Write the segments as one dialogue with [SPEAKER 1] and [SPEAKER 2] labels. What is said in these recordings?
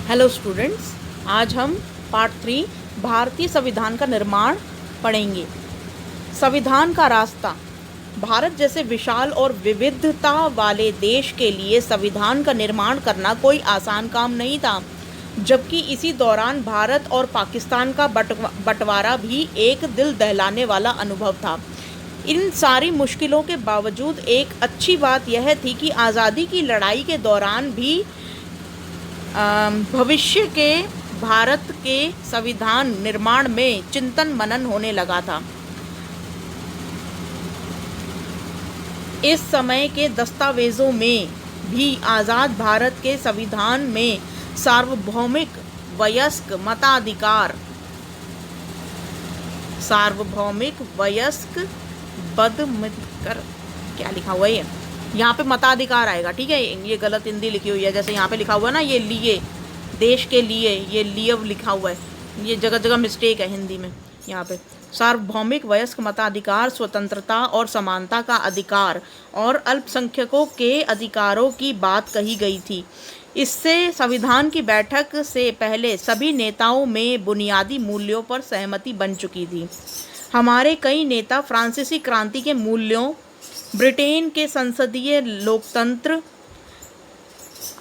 [SPEAKER 1] Hello students, आज हम part 3 भारतीय संविधान का निर्माण पढ़ेंगे। संविधान का रास्ता। भारत जैसे विशाल और विविधता वाले देश के लिए संविधान का निर्माण करना कोई आसान काम नहीं था, जबकि इसी दौरान भारत और पाकिस्तान का बंटवारा भी एक दिल दहलाने वाला अनुभव था। इन सारी मुश्किलों के बावजूद एक अच्छी बात यह थी कि आज़ादी की लड़ाई के दौरान भी भविष्य के भारत के संविधान निर्माण में चिंतन मनन होने लगा था। इस समय के दस्तावेजों में भी आज़ाद भारत के संविधान में सार्वभौमिक वयस्क बदमितर क्या लिखा हुआ है? यहाँ पे मताधिकार आएगा, ठीक है। ये गलत हिंदी लिखी हुई है, जैसे यहाँ पे लिखा हुआ है ना, ये लिए, देश के लिए, ये लियव लिखा हुआ है, ये जगह जगह मिस्टेक है हिंदी में। यहाँ पे सार्वभौमिक वयस्क मताधिकार, स्वतंत्रता और समानता का अधिकार और अल्पसंख्यकों के अधिकारों की बात कही गई थी। इससे संविधान की बैठक से पहले सभी नेताओं में बुनियादी मूल्यों पर सहमति बन चुकी थी। हमारे कई नेता फ्रांसीसी क्रांति के मूल्यों, ब्रिटेन के संसदीय लोकतंत्र,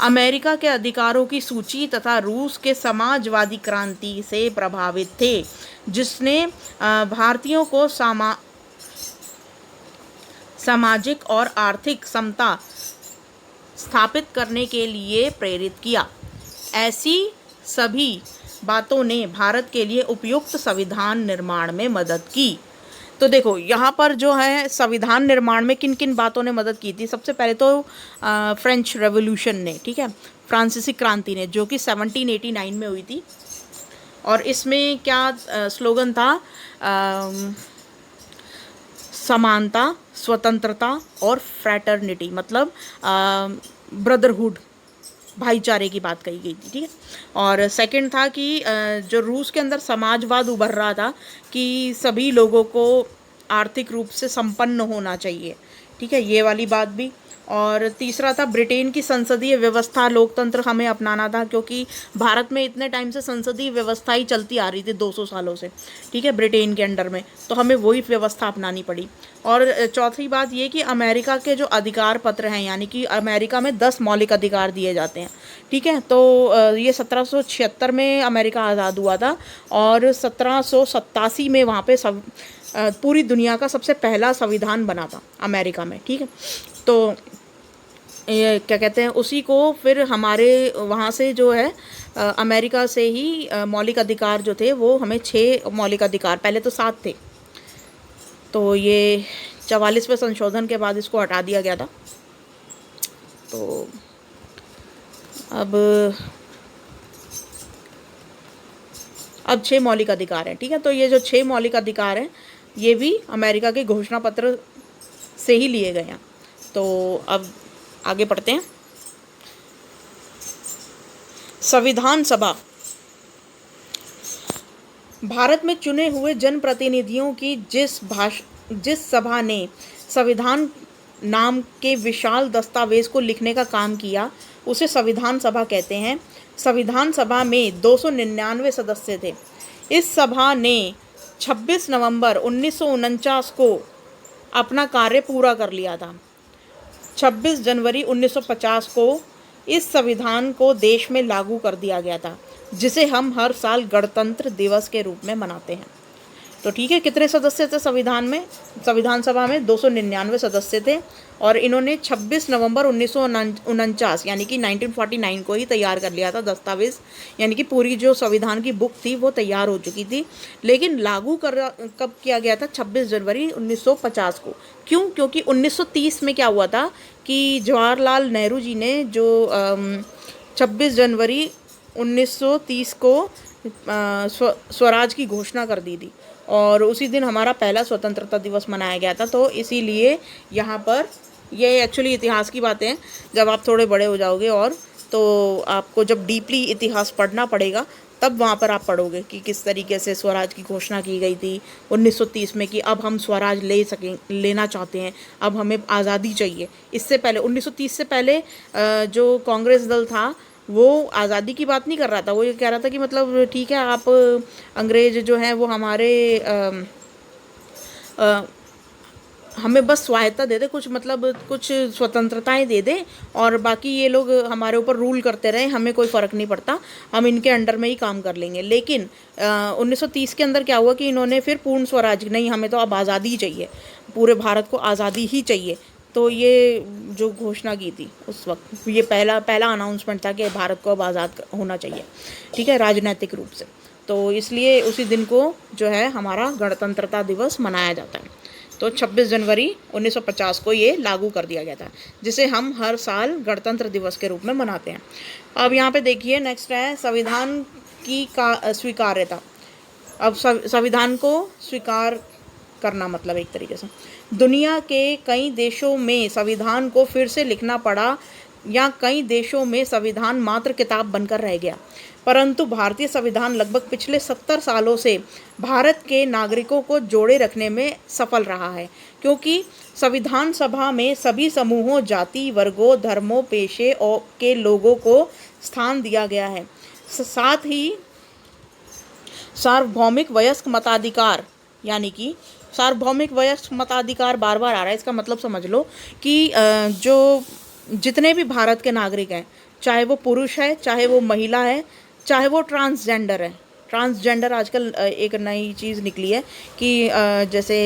[SPEAKER 1] अमेरिका के अधिकारों की सूची तथा रूस के समाजवादी क्रांति से प्रभावित थे, जिसने भारतीयों को सामाजिक और आर्थिक समता स्थापित करने के लिए प्रेरित किया। ऐसी सभी बातों ने भारत के लिए उपयुक्त संविधान निर्माण में मदद की। तो देखो यहाँ पर जो है संविधान निर्माण में किन किन बातों ने मदद की थी। सबसे पहले तो फ्रेंच रेवोल्यूशन ने, ठीक है, फ्रांसीसी क्रांति ने, जो कि 1789 में हुई थी। और इसमें क्या स्लोगन था? समानता, स्वतंत्रता और फ्रैटर्निटी, मतलब ब्रदरहुड, भाईचारे की बात कही गई थी, ठीक है। और सेकंड था कि जो रूस के अंदर समाजवाद उभर रहा था कि सभी लोगों को आर्थिक रूप से संपन्न होना चाहिए, ठीक है, ये वाली बात भी। और तीसरा था ब्रिटेन की संसदीय व्यवस्था, लोकतंत्र हमें अपनाना था, क्योंकि भारत में इतने टाइम से संसदीय व्यवस्था ही चलती आ रही थी, 200 सालों से, ठीक है, ब्रिटेन के अंडर में, तो हमें वही व्यवस्था अपनानी पड़ी। और चौथी बात ये कि अमेरिका के जो अधिकार पत्र हैं, यानी कि अमेरिका में 10 मौलिक अधिकार दिए जाते हैं, ठीक है। तो ये 1776 में अमेरिका आज़ाद हुआ था और 1787 में वहाँ पे पूरी दुनिया का सबसे पहला संविधान बना था अमेरिका में, ठीक है। तो ये क्या कहते हैं, उसी को फिर हमारे वहाँ से जो है अमेरिका से ही मौलिक अधिकार जो थे वो हमें 6 मौलिक अधिकार, पहले तो 7 थे, तो ये 44वें संशोधन के बाद इसको हटा दिया गया था। तो अब 6 मौलिक अधिकार हैं, ठीक है। तो ये जो 6 मौलिक अधिकार हैं ये भी अमेरिका के घोषणा पत्र से ही लिए गए हैं। तो अब आगे पढ़ते हैं। संविधान सभा। भारत में चुने हुए जनप्रतिनिधियों की जिस सभा ने संविधान नाम के विशाल दस्तावेज को लिखने का काम किया, उसे संविधान सभा कहते हैं। संविधान सभा में 299 सदस्य थे। इस सभा ने 26 नवंबर 1949 को अपना कार्य पूरा कर लिया था। 26 जनवरी 1950 को इस संविधान को देश में लागू कर दिया गया था, जिसे हम हर साल गणतंत्र दिवस के रूप में मनाते हैं। तो ठीक है, कितने सदस्य थे संविधान सभा में? 299 सदस्य थे। और इन्होंने 26 नवंबर 1949 यानी कि 1949 को ही तैयार कर लिया था दस्तावेज, यानी कि पूरी जो संविधान की बुक थी वो तैयार हो चुकी थी। लेकिन लागू कब किया गया था? 26 जनवरी 1950 को। क्यों? क्योंकि 1930 में क्या हुआ था कि जवाहरलाल नेहरू जी ने जो 26 जनवरी 1930 को स्वराज की घोषणा कर दी थी, और उसी दिन हमारा पहला स्वतंत्रता दिवस मनाया गया था। तो इसीलिए यहाँ पर ये एक्चुअली इतिहास की बातें हैं। जब आप थोड़े बड़े हो जाओगे और तो आपको जब डीपली इतिहास पढ़ना पड़ेगा, तब वहाँ पर आप पढ़ोगे कि किस तरीके से स्वराज की घोषणा की गई थी 1930 में, कि अब हम स्वराज लेना चाहते हैं, अब हमें आज़ादी चाहिए। इससे पहले 1930 से पहले जो कांग्रेस दल था वो आज़ादी की बात नहीं कर रहा था, वो ये कह रहा था कि मतलब ठीक है आप अंग्रेज जो हैं वो हमारे अ, हमें बस स्वायत्ता दे दे, कुछ मतलब कुछ स्वतंत्रताएं दे दे, और बाकी ये लोग हमारे ऊपर रूल करते रहे, हमें कोई फ़र्क नहीं पड़ता, हम इनके अंडर में ही काम कर लेंगे। लेकिन 1930 के अंदर क्या हुआ कि इन्होंने फिर पूर्ण स्वराज, नहीं हमें तो अब आज़ादी ही चाहिए, पूरे भारत को आज़ादी ही चाहिए। तो ये जो घोषणा की थी उस वक्त, ये पहला पहला अनाउंसमेंट था कि भारत को अब आज़ाद होना चाहिए, ठीक है, राजनीतिक रूप से। तो इसलिए उसी दिन को जो है हमारा गणतंत्रता दिवस मनाया जाता है। तो 26 जनवरी 1950 को ये लागू कर दिया गया था, जिसे हम हर साल गणतंत्र दिवस के रूप में मनाते हैं। अब यहाँ पे देखिए नेक्स्ट है संविधान की का स्वीकार्यता। अब संविधान को स्वीकार करना मतलब एक तरीके से दुनिया के कई देशों में संविधान को फिर से लिखना पड़ा, या कई देशों में संविधान मात्र किताब बनकर रह गया, परंतु भारतीय संविधान लगभग पिछले 70 सालों से भारत के नागरिकों को जोड़े रखने में सफल रहा है, क्योंकि संविधान सभा में सभी समूहों, जाति, वर्गों, धर्मों, पेशे और के लोगों को स्थान दिया गया है। साथ ही सार्वभौमिक वयस्क मताधिकार, यानी कि सार्वभौमिक वयस्क मताधिकार बार बार आ रहा है, इसका मतलब समझ लो कि जो जितने भी भारत के नागरिक हैं, चाहे वो पुरुष है, चाहे वो महिला है, चाहे वो ट्रांसजेंडर है। ट्रांसजेंडर आजकल एक नई चीज़ निकली है कि जैसे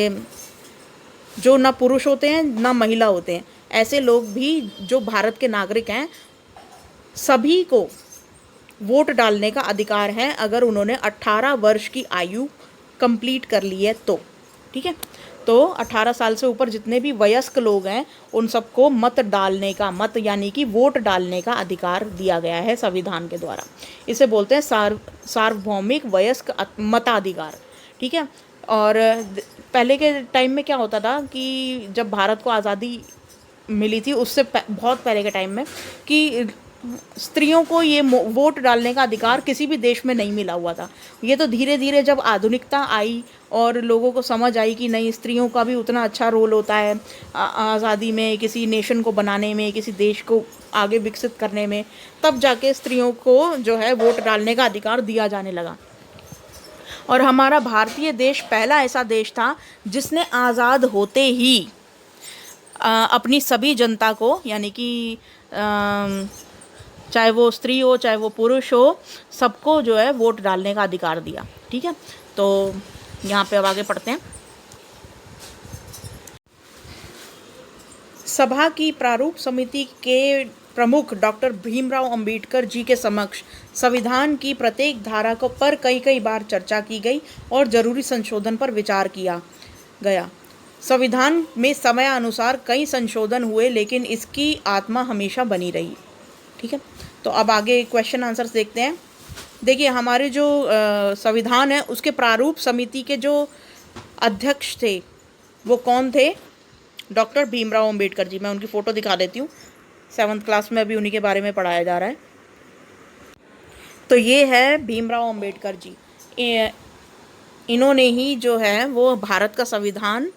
[SPEAKER 1] जो ना पुरुष होते हैं ना महिला होते हैं, ऐसे लोग भी जो भारत के नागरिक हैं, सभी को वोट डालने का अधिकार है अगर उन्होंने 18 वर्ष की आयु कंप्लीट कर ली है तो, ठीक है। तो 18 साल से ऊपर जितने भी वयस्क लोग हैं उन सबको मत डालने का, मत यानी कि वोट डालने का अधिकार दिया गया है संविधान के द्वारा। इसे बोलते हैं सार्वभौमिक वयस्क मताधिकार, ठीक है। और पहले के टाइम में क्या होता था कि जब भारत को आज़ादी मिली थी उससे बहुत पहले के टाइम में कि स्त्रियों को ये वोट डालने का अधिकार किसी भी देश में नहीं मिला हुआ था। ये तो धीरे धीरे जब आधुनिकता आई और लोगों को समझ आई कि नहीं, स्त्रियों का भी उतना अच्छा रोल होता है आज़ादी में, किसी नेशन को बनाने में, किसी देश को आगे विकसित करने में, तब जाके स्त्रियों को जो है वोट डालने का अधिकार दिया जाने लगा। और हमारा भारतीय देश पहला ऐसा देश था जिसने आज़ाद होते ही अपनी सभी जनता को, यानी कि चाहे वो स्त्री हो चाहे वो पुरुष हो, सबको जो है वोट डालने का अधिकार दिया, ठीक है। तो यहाँ पे अब आगे पढ़ते हैं। सभा की प्रारूप समिति के प्रमुख डॉक्टर भीमराव अंबेडकर जी के समक्ष संविधान की प्रत्येक धारा को पर कई बार चर्चा की गई और जरूरी संशोधन पर विचार किया गया। संविधान में समयानुसार कई संशोधन हुए, लेकिन इसकी आत्मा हमेशा बनी रही, ठीक है। तो अब आगे क्वेश्चन आंसर्स देखते हैं। देखिए हमारे जो संविधान है उसके प्रारूप समिति के जो अध्यक्ष थे वो कौन थे? डॉक्टर भीमराव अंबेडकर जी। मैं उनकी फ़ोटो दिखा देती हूँ, 7th क्लास में अभी उन्हीं के बारे में पढ़ाया जा रहा है। तो ये है भीमराव अंबेडकर जी। इन्होंने ही जो है वो भारत का संविधान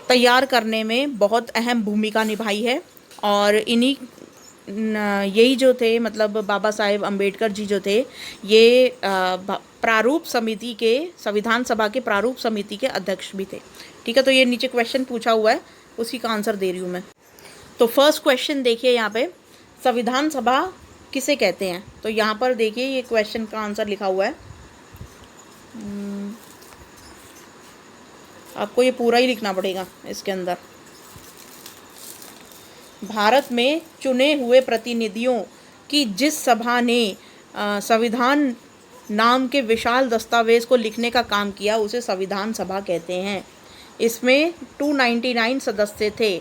[SPEAKER 1] तैयार करने में बहुत अहम भूमिका निभाई है। और इन्हीं यही जो थे, मतलब बाबा साहेब अंबेडकर जी जो थे, ये प्रारूप समिति के, संविधान सभा के प्रारूप समिति के अध्यक्ष भी थे, ठीक है। तो ये नीचे क्वेश्चन पूछा हुआ है, उसी का आंसर दे रही हूँ मैं। तो फर्स्ट क्वेश्चन देखिए यहाँ पे, संविधान सभा किसे कहते हैं? तो यहाँ पर देखिए ये क्वेश्चन का आंसर लिखा हुआ है, आपको ये पूरा ही लिखना पड़ेगा इसके अंदर। भारत में चुने हुए प्रतिनिधियों की जिस सभा ने संविधान नाम के विशाल दस्तावेज को लिखने का काम किया उसे संविधान सभा कहते हैं। इसमें 299 सदस्य थे,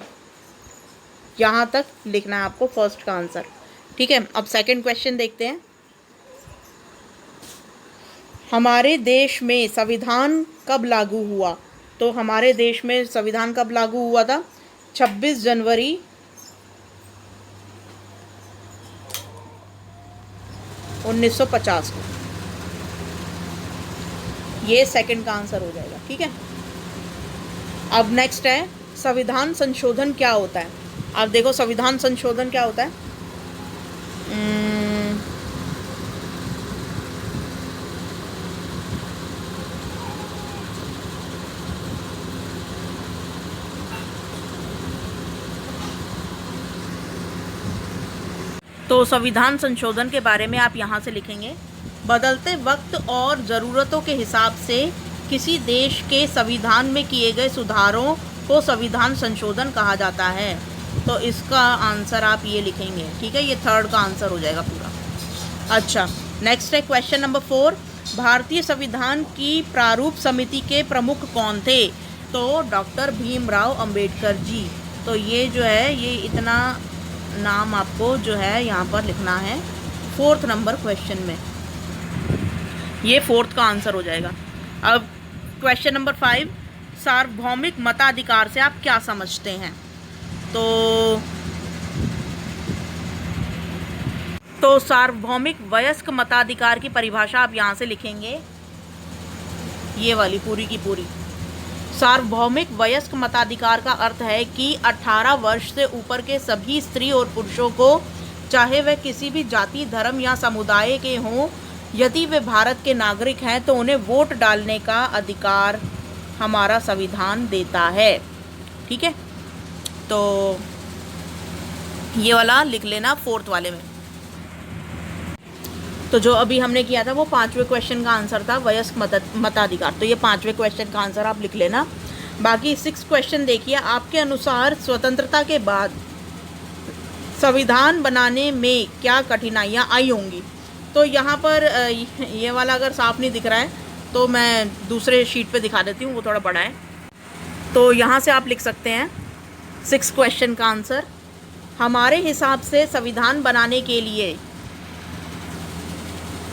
[SPEAKER 1] यहाँ तक लिखना है आपको फर्स्ट का आंसर, ठीक है। अब सेकंड क्वेश्चन देखते हैं। हमारे देश में संविधान कब लागू हुआ? तो हमारे देश में संविधान कब लागू हुआ था? 26 जनवरी 1950 को। ये सेकंड का आंसर हो जाएगा, ठीक है। अब नेक्स्ट है संविधान संशोधन क्या होता है? आप देखो संविधान संशोधन क्या होता है। तो संविधान संशोधन के बारे में आप यहाँ से लिखेंगे, बदलते वक्त और ज़रूरतों के हिसाब से किसी देश के संविधान में किए गए सुधारों को संविधान संशोधन कहा जाता है। तो इसका आंसर आप ये लिखेंगे, ठीक है, ये थर्ड का आंसर हो जाएगा पूरा। अच्छा, नेक्स्ट है क्वेश्चन नंबर 4, भारतीय संविधान की प्रारूप समिति के प्रमुख कौन थे? तो डॉक्टर भीमराव अंबेडकर जी। तो ये जो है, ये इतना नाम आपको जो है यहाँ पर लिखना है 4th नंबर क्वेश्चन में, ये 4th का आंसर हो जाएगा। अब क्वेश्चन नंबर 5, सार्वभौमिक मताधिकार से आप क्या समझते हैं? तो सार्वभौमिक वयस्क मताधिकार की परिभाषा आप यहाँ से लिखेंगे, ये वाली पूरी की पूरी। सार्वभौमिक वयस्क मताधिकार का अर्थ है कि 18 वर्ष से ऊपर के सभी स्त्री और पुरुषों को, चाहे वह किसी भी जाति, धर्म या समुदाय के हों, यदि वे भारत के नागरिक हैं तो उन्हें वोट डालने का अधिकार हमारा संविधान देता है। ठीक है, तो ये वाला लिख लेना 4th वाले में। तो जो अभी हमने किया था वो 5वें क्वेश्चन का आंसर था वयस्क मताधिकार, तो ये 5वें क्वेश्चन का आंसर आप लिख लेना। बाकी 6 क्वेश्चन देखिए, आपके अनुसार स्वतंत्रता के बाद संविधान बनाने में क्या कठिनाइयाँ आई होंगी? तो यहाँ पर ये वाला अगर साफ नहीं दिख रहा है तो मैं दूसरे शीट पे दिखा देती हूँ, वो थोड़ा बड़ा है। तो यहाँ से आप लिख सकते हैं 6 क्वेश्चन का आंसर, हमारे हिसाब से संविधान बनाने के लिए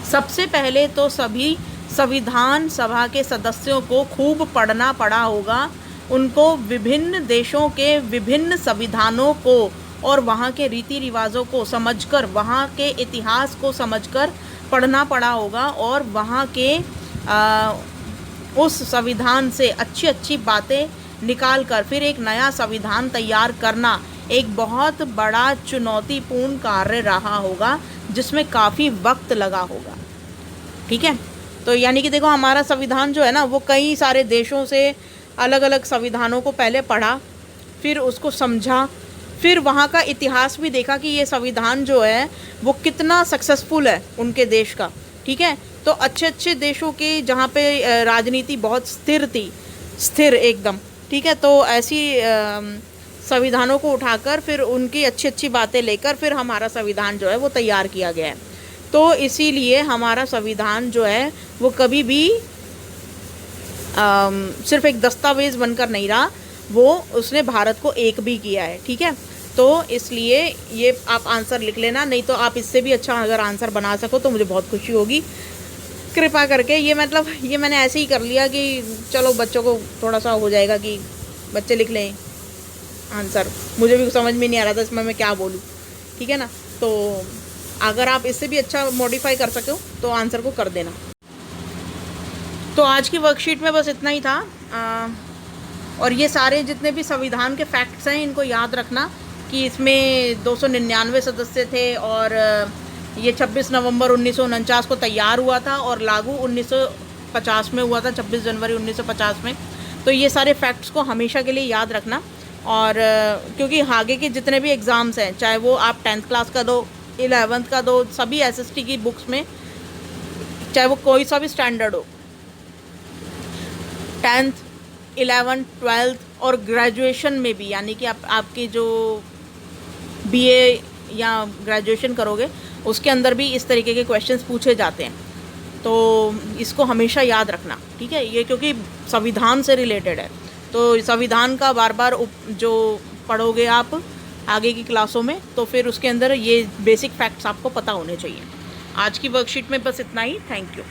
[SPEAKER 1] सबसे पहले तो सभी संविधान सभा के सदस्यों को खूब पढ़ना पड़ा होगा, उनको विभिन्न देशों के विभिन्न संविधानों को और वहाँ के रीति रिवाजों को समझकर, वहाँ के इतिहास को समझकर पढ़ना पड़ा होगा, और वहाँ के उस संविधान से अच्छी अच्छी बातें निकाल कर फिर एक नया संविधान तैयार करना एक बहुत बड़ा चुनौतीपूर्ण कार्य रहा होगा, जिसमें काफ़ी वक्त लगा होगा। ठीक है, तो यानी कि देखो, हमारा संविधान जो है ना, वो कई सारे देशों से अलग अलग संविधानों को पहले पढ़ा, फिर उसको समझा, फिर वहाँ का इतिहास भी देखा कि ये संविधान जो है वो कितना सक्सेसफुल है उनके देश का। ठीक है, तो अच्छे अच्छे देशों की जहाँ पे राजनीति बहुत स्थिर थी, स्थिर एकदम, ठीक है, तो ऐसी संविधानों को उठाकर फिर उनकी अच्छी अच्छी बातें लेकर फिर हमारा संविधान जो है वो तैयार किया गया है। तो इसीलिए हमारा संविधान जो है वो कभी भी सिर्फ एक दस्तावेज़ बनकर नहीं रहा, वो उसने भारत को एक भी किया है। ठीक है, तो इसलिए ये आप आंसर लिख लेना, नहीं तो आप इससे भी अच्छा अगर आंसर बना सको तो मुझे बहुत खुशी होगी। कृपा करके ये मतलब ये मैंने ऐसे ही कर लिया कि चलो बच्चों को थोड़ा सा हो जाएगा कि बच्चे लिख लें आंसर, मुझे भी समझ में नहीं आ रहा था इसमें मैं क्या बोलूँ। ठीक है ना, तो अगर आप इससे भी अच्छा मॉडिफाई कर सको तो आंसर को कर देना। तो आज की वर्कशीट में बस इतना ही था, और ये सारे जितने भी संविधान के फैक्ट्स हैं इनको याद रखना कि इसमें 299 सदस्य थे, और ये 26 नवंबर 1949 को तैयार हुआ था और लागू 1950 में हुआ था, 26 जनवरी 1950 में। तो ये सारे फैक्ट्स को हमेशा के लिए याद रखना, और क्योंकि आगे के जितने भी एग्ज़ाम्स हैं, चाहे वो आप 10th क्लास का दो, 11th का दो, सभी SST की बुक्स में, चाहे वो कोई सा भी स्टैंडर्ड हो, 10th, 11th, 12th और ग्रेजुएशन में भी, यानी कि आपकी जो BA या ग्रेजुएशन करोगे उसके अंदर भी इस तरीके के क्वेश्चंस पूछे जाते हैं। तो इसको हमेशा याद रखना, ठीक है, ये क्योंकि संविधान से रिलेटेड है, तो संविधान का बार बार जो पढ़ोगे आप आगे की क्लासों में, तो फिर उसके अंदर ये बेसिक फैक्ट्स आपको पता होने चाहिए। आज की वर्कशीट में बस इतना ही। Thank you.